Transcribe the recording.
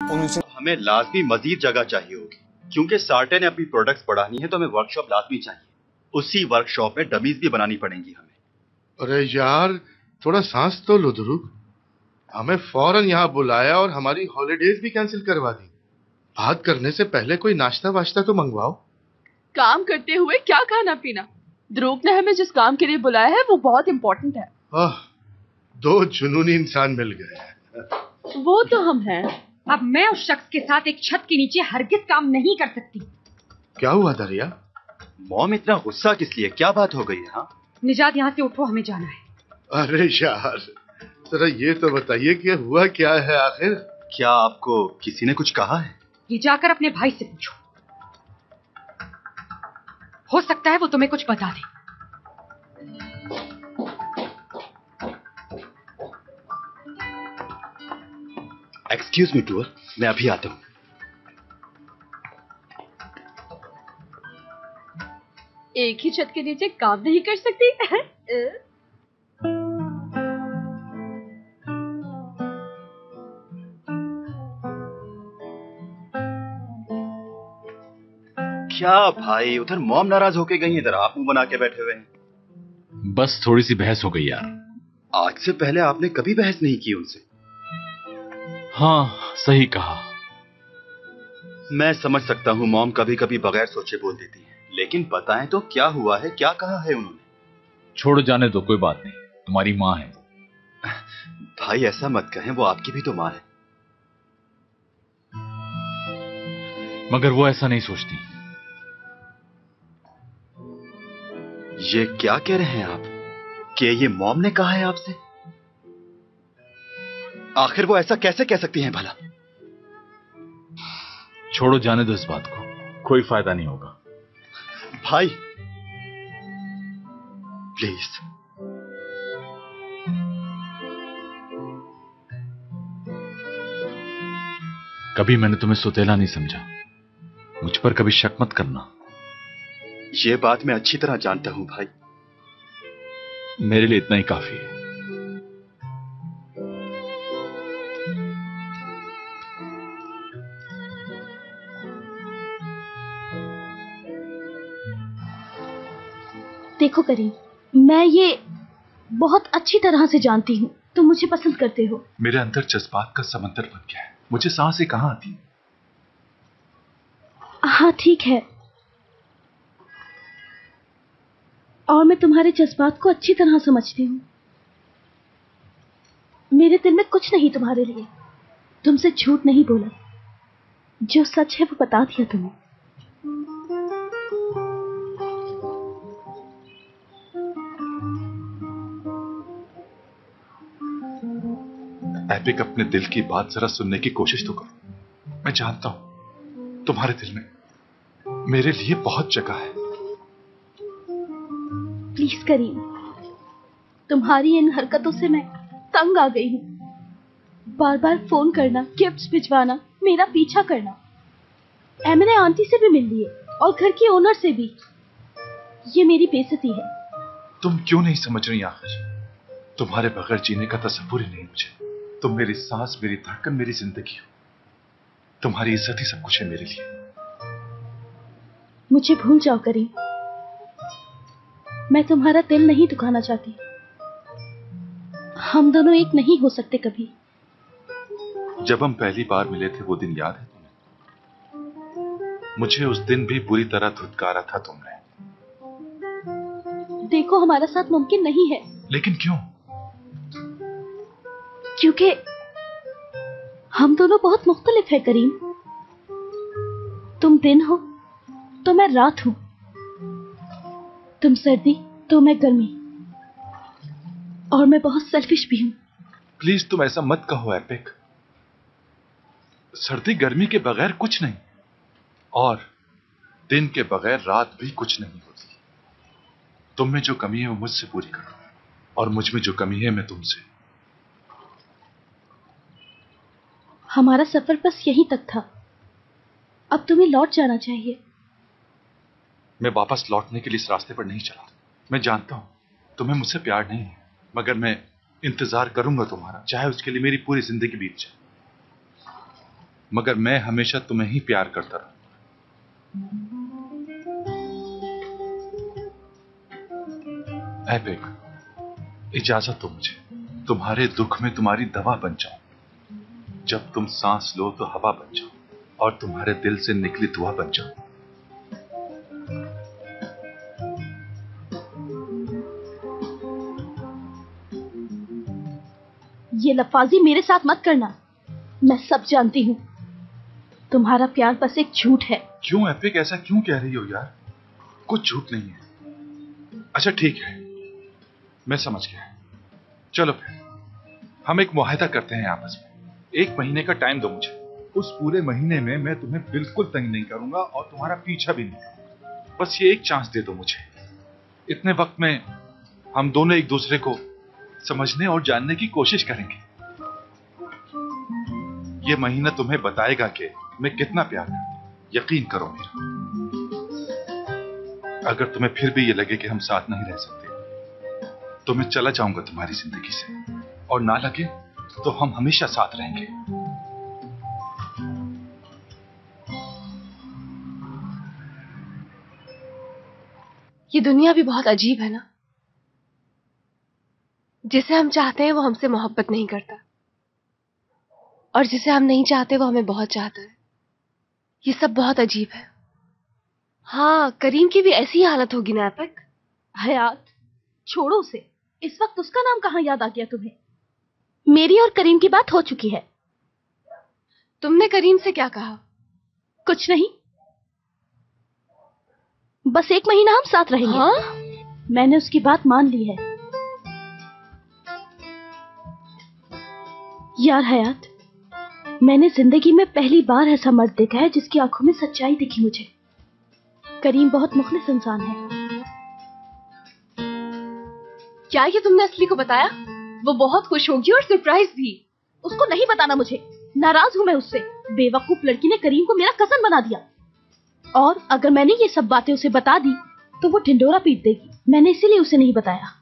Onun için हमें लाजमी मजीद जगह चाहिए होगी, क्योंकि सार्टे ने अपनी प्रोडक्ट्स बढ़ानी है तो हमें वर्कशॉप लाजमी चाहिए। उसी वर्कशॉप में डमीज भी बनानी पड़ेंगी हमें। अरे यार, थोड़ा सांस तो लो ध्रुव। हमें फौरन यहाँ बुलाया और हमारी हॉलिडेज भी कैंसिल करवा दी। बात करने से पहले कोई नाश्ता वाश्ता तो मंगवाओ। काम करते हुए क्या खाना पीना? ध्रुव ने हमें जिस काम के लिए बुलाया है वो बहुत इम्पोर्टेंट है। दो जुनूनी इंसान मिल गए। वो तो हम हैं। अब मैं उस शख्स के साथ एक छत के नीचे हरगिज काम नहीं कर सकती। क्या हुआ दरिया? मॉम इतना गुस्सा किस लिए? क्या बात हो गई है? हाँ निजात, यहाँ से उठो, हमें जाना है। अरे यार, जरा ये तो बताइए कि हुआ क्या है आखिर? क्या आपको किसी ने कुछ कहा है? ये जाकर अपने भाई से पूछो, हो सकता है वो तुम्हें कुछ बता दे। एक्सक्यूज मी टूअर, मैं अभी आता हूँ। एक ही छत के नीचे काम नहीं कर सकती? क्या भाई, उधर मॉम नाराज होके गई, इधर आप मुंह बना के बैठे हुए हैं। बस थोड़ी सी बहस हो गई यार। आज से पहले आपने कभी बहस नहीं की उनसे। हाँ, सही कहा। मैं समझ सकता हूँ मॉम कभी कभी बगैर सोचे बोल देती है, लेकिन बताएं तो क्या हुआ है, क्या कहा है उन्होंने? छोड़ो, जाने दो, कोई बात नहीं। तुम्हारी माँ है। भाई ऐसा मत कहें, वो आपकी भी तो माँ है। मगर वो ऐसा नहीं सोचती। ये क्या कह रहे हैं आप कि ये मॉम ने कहा है आपसे? आखिर वो ऐसा कैसे कह सकती हैं भला? छोड़ो, जाने दो इस बात को, कोई फायदा नहीं होगा। भाई प्लीज। कभी मैंने तुम्हें सुतेला नहीं समझा, मुझ पर कभी शक मत करना। ये बात मैं अच्छी तरह जानता हूं भाई। मेरे लिए इतना ही काफी है। देखो करीम, मैं ये बहुत अच्छी तरह से जानती हूँ तुम मुझे पसंद करते हो। मेरे अंदर जज्बात का समंदर बन गया है, मुझे सांसें कहां आती हैं। हाँ ठीक है, और मैं तुम्हारे जज्बात को अच्छी तरह समझती हूँ। मेरे दिल में कुछ नहीं तुम्हारे लिए, तुमसे झूठ नहीं बोला, जो सच है वो बता दिया तुम्हें। एपिक, अपने दिल की बात जरा सुनने की कोशिश तो करो। मैं जानता हूं तुम्हारे दिल में मेरे लिए बहुत जगह है। प्लीज करीम, तुम्हारी इन हरकतों से मैं तंग आ गई हूँ। बार बार फोन करना, गिफ्ट्स भिजवाना, मेरा पीछा करना। एमिने आंटी से भी मिल लिए और घर की ओनर से भी। ये मेरी बेइज्जती है। तुम क्यों नहीं समझ रही आखिर? तुम्हारे बगैर जीने का तसव्वुर ही नहीं मुझे। तुम मेरी सांस, मेरी धड़कन, मेरी जिंदगी हो। तुम्हारी इज्जत ही सब कुछ है मेरे लिए। मुझे भूल जाओ करीम, मैं तुम्हारा दिल नहीं दुखाना चाहती। हम दोनों एक नहीं हो सकते कभी। जब हम पहली बार मिले थे वो दिन याद है तुम्हें? मुझे उस दिन भी पूरी तरह धुतकारा था तुमने। देखो, हमारा साथ मुमकिन नहीं है। लेकिन क्यों? क्योंकि हम दोनों बहुत मुख्तलिफ है करीम। तुम दिन हो तो मैं रात हूं, तुम सर्दी तो मैं गर्मी, और मैं बहुत सेल्फिश भी हूं। प्लीज तुम ऐसा मत कहो एपिक। सर्दी गर्मी के बगैर कुछ नहीं, और दिन के बगैर रात भी कुछ नहीं होती। तुम में जो कमी है वो मुझसे पूरी करो, और मुझ में जो कमी है मैं तुमसे। हमारा सफर बस यहीं तक था, अब तुम्हें लौट जाना चाहिए। मैं वापस लौटने के लिए इस रास्ते पर नहीं चला। मैं जानता हूं तुम्हें मुझसे प्यार नहीं है, मगर मैं इंतजार करूंगा तुम्हारा, चाहे उसके लिए मेरी पूरी जिंदगी बीत जाए। मगर मैं हमेशा तुम्हें ही प्यार करता रहा। एपिक, इजाजत दो मुझे तुम्हारे दुख में तुम्हारी दवा बन जाऊं। जब तुम सांस लो तो हवा बन जाओ और तुम्हारे दिल से निकली दुआ बन जाओ। ये लफाजी मेरे साथ मत करना। मैं सब जानती हूँ। तुम्हारा प्यार बस एक झूठ है। क्यों एपिक, ऐसा क्यों कह रही हो यार? कुछ झूठ नहीं है। अच्छा ठीक है, मैं समझ गया। चलो फिर हम एक मुआहदा करते हैं आपस में। 1 महीने का टाइम दो मुझे। उस पूरे महीने में मैं तुम्हें बिल्कुल तंग नहीं करूंगा और तुम्हारा पीछा भी नहीं करूंगा। बस ये एक चांस दे दो मुझे। इतने वक्त में हम दोनों एक दूसरे को समझने और जानने की कोशिश करेंगे। ये महीना तुम्हें बताएगा कि मैं कितना प्यार करता हूं। यकीन करो मेरा। अगर तुम्हें फिर भी ये लगे कि हम साथ नहीं रह सकते तो मैं चला जाऊंगा तुम्हारी जिंदगी से, और ना लगे तो हम हमेशा साथ रहेंगे। ये दुनिया भी बहुत अजीब है ना। जिसे हम चाहते हैं वो हमसे मोहब्बत नहीं करता, और जिसे हम नहीं चाहते वो हमें बहुत चाहता है। ये सब बहुत अजीब है। हाँ, करीम की भी ऐसी हालत होगी ना एपिक। हयात, छोड़ो उसे। इस वक्त उसका नाम कहाँ याद आ गया तुम्हें? मेरी और करीम की बात हो चुकी है। तुमने करीम से क्या कहा? कुछ नहीं, बस 1 महीना हम साथ रहेंगे। हाँ? मैंने उसकी बात मान ली है। यार हयात, मैंने जिंदगी में पहली बार ऐसा मर्द देखा है जिसकी आंखों में सच्चाई दिखी मुझे। करीम बहुत मुखलिस इंसान है। क्या ये तुमने असली को बताया? वो बहुत खुश होगी और सरप्राइज भी। उसको नहीं बताना मुझे। नाराज हूं मैं उससे। बेवकूफ लड़की ने करीम को मेरा कसन बना दिया, और अगर मैंने ये सब बातें उसे बता दी तो वो ढिंडोरा पीट देगी। मैंने इसीलिए उसे नहीं बताया।